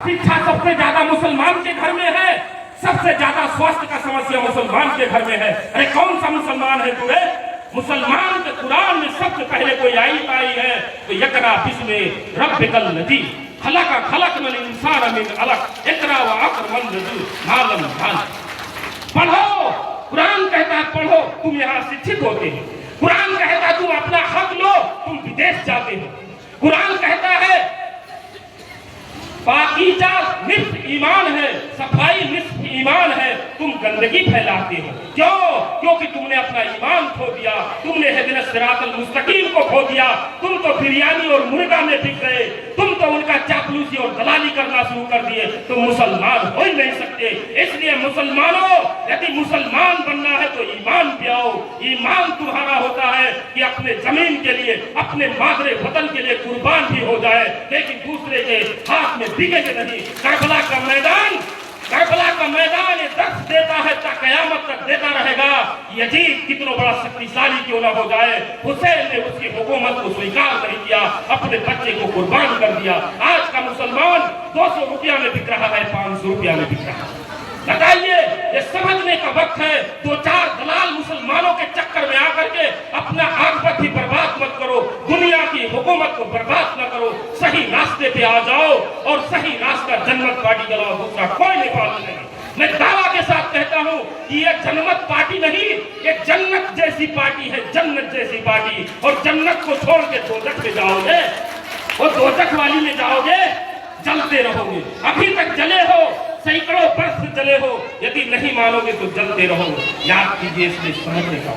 शिक्षा सबसे ज्यादा मुसलमान के घर में है, सबसे ज्यादा स्वास्थ्य का समस्या मुसलमान के घर में है। अरे कौन सा मुसलमान है तुझे? मुसलमान के कुरान में सबसे पहले कोई आयत आई है तो यकरा बिस्मे रब्बिकल लजी खलकनल इंसान मिन अलक इकरा व अकरमल लजी मालम जान। पढ़ो, कुरान कहता है पढ़ो, तुम यहाँ शिक्षित होते हो। कुरान कहता है तुम अपना हक लो, तुम विदेश जाते हो। कुरान कहता है पाकीज़ा निस्फ ईमान है, सफाई निस्फ ईमान है, तुम गंदगी फैलाते हो। क्यों? क्योंकि तुमने अपना ईमान खो दिया, तुमने हिदायत सिरातल मुस्तकीम को खो दिया। तुम तो बिरयानी और मुर्गा में बिक गए, तुम तो उनका चापलूसी और दलाली करना शुरू कर दिए। तुम मुसलमान हो ही नहीं सकते। इसलिए मुसलमानों, यदि मुसलमान बनना है तो ईमान पे आओ। ईमान तुम्हारा होता है कि अपने जमीन के लिए, अपने मादरे वतन के लिए कुर्बान भी हो जाए, लेकिन दूसरे के हाथ में बिकेंगे नहीं। करबला का मैदान ये दर्द देता है, क़यामत तक देता रहेगा। यजीद कितना बड़ा शक्तिशाली क्यों ना हो जाए, हुसैन ने उसकी हुकूमत को स्वीकार नहीं किया, अपने बच्चे को कुर्बान कर दिया। आज का मुसलमान 200 रुपया में बिक रहा है, 500 रुपया में बिक रहा है। बताइए, ये समझने का वक्त है। 2-4 दलाल मुसलमानों के चक्कर में आकर के अपना आखिरत ही बर्बाद मत करो, दुनिया की हुकूमत को बर्बाद न करो। सही रास्ते पे आ जाओ और सही रास्ता जन्नत पार्टी चलाओ, दूसरा कोई निकाल नहीं। मैं दावा के साथ कहता हूँ कि ये जन्नत पार्टी नहीं, ये जन्नत जैसी पार्टी है, जन्नत जैसी पार्टी। और जन्नत को छोड़ के दोजख में जाओगे, वो दोजख वाली में जाओगे, जलते रहोगे। अभी तक जले हो, सैकड़ों वर्ष जले हो, यदि नहीं मानोगे तो जलते रहो। याद कीजिए, इसलिए समझने का।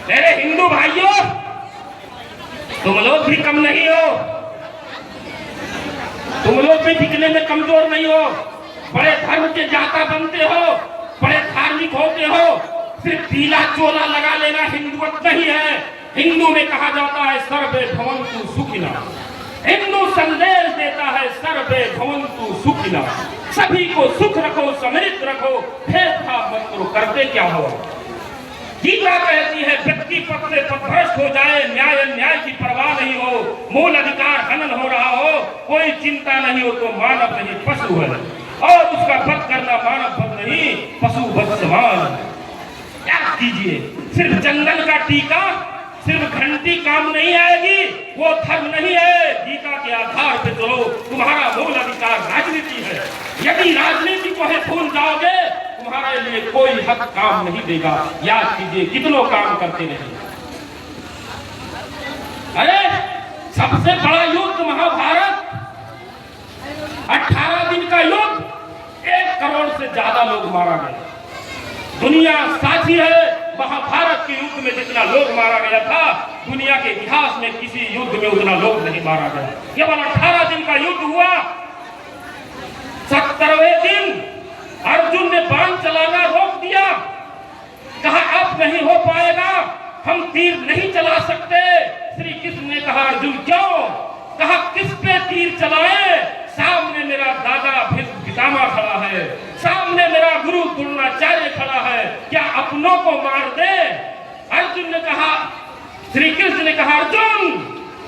मेरे हिंदू भाइयों, तुम लोग भी कम नहीं हो, तुम लोग भी बिकने में कमजोर नहीं हो। बड़े धर्म के जाता बनते हो, बड़े धार्मिक होते हो। सिर्फ पीला चोला लगा लेना हिंदुत्व नहीं है। हिंदू में कहा जाता है सर्वे भवन्तु सुखिना। हिंदू संदेश देता है सर्वे भवन्तु सुखिना, सभी को सुख रखो, समृद्ध रखो, भेदभाव मत करो। करते क्या हो? गीता कहती है व्यक्ति पद से पदभ्रष्ट हो जाए, न्याय की परवाह नहीं हो, मूल अधिकार हनन हो रहा हो, कोई चिंता नहीं हो तो मानव नहीं पशु है, और उसका वध करना मानव वध नहीं, पशु वध समान। क्या कीजिए, सिर्फ जंगल का टीका, सिर्फ घंटी काम नहीं आएगी, वो धर्म नहीं है। गीता के आधार पे चलो, तुम्हारा मूल अधिकार राजनीति है। यदि राजनीति को है भूल जाओगे, तुम्हारे लिए कोई हक काम नहीं देगा। याद कीजिए, कितनों काम करते रहे। अरे सबसे बड़ा युद्ध महाभारत, 18 दिन का युद्ध, 1 करोड़ से ज्यादा लोग मारा गया। दुनिया साथी है, महाभारत के युद्ध में जितना लोग मारा गया था, दुनिया के इतिहास में किसी युद्ध में उतना लोग नहीं मारा गया। केवल 18 दिन का युद्ध हुआ। 70वें दिन अर्जुन ने बाण चलाना रोक दिया, कहा अब नहीं हो पाएगा, हम तीर नहीं चला सकते। श्री कृष्ण ने कहा अर्जुन क्यों? कहा किस पे तीर चलाए? सामने मेरा दादा पितामह खड़ा है, सामने मेरा गुरु द्रोणाचार्य खड़ा है, क्या अपनों को मार दे? अर्जुन ने कहा, श्री कृष्ण ने कहा अर्जुन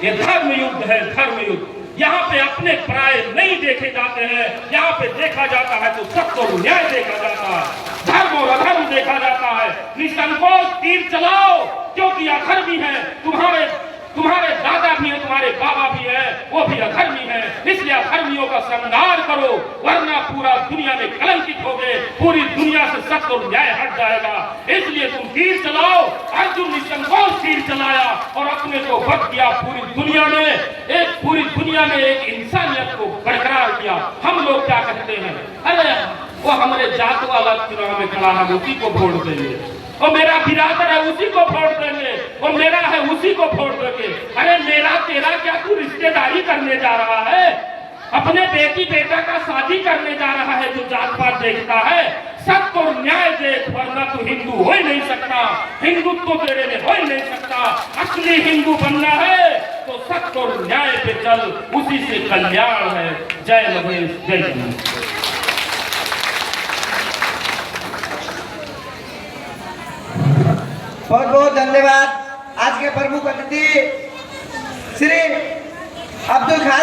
ये धर्म युद्ध है, धर्म युद्ध। यहाँ पे अपने पराये नहीं देखे जाते हैं, यहाँ पे देखा जाता है तो सत्य और न्याय देखा जाता है, धर्म और अधर्म देखा जाता है। निसंकोच तीर चलाओ, क्योंकि अधर्मी है, तुम्हारे दादा भी है, तुम्हारे बाबा भी है, वो भी अधर्मी है। इसलिए अधर्मियों का संहार करो, वरना पूरा दुनिया में कलंकित हो गए, पूरी दुनिया से सत्य और न्याय हट जाएगा। इसलिए तुम तीर चलाओ। अर्जुन निसंकोच तीर चलाया और अपने को वध किया। पूरी दुनिया में एक इंसानियत को बरकरार किया। हम लोग क्या कहते हैं? अरे वो हमारे जात वाला चुनाव में खड़ा है, उसी को वोट देंगे, वो मेरा बिरादर है उसी को वोट देंगे, वो मेरा है उसी को वोट देंगे। अरे मेरा तेरा क्या तू रिश्तेदारी करने जा रहा है? अपने बेटी बेटा का शादी करने जा रहा है जो जात पात देखता है? सत्य और न्याय देख, वरना तू हिंदू हो ही नहीं सकता, हिंदुत्व तेरे में हो ही नहीं सकता। असली हिंदू बनना है तो सत्य और न्याय पे चल, उसी से कल्याण है। जय महेश, जय हिंद। बहुत बहुत धन्यवाद। आज के प्रमुख अतिथि श्री अब्दुल खान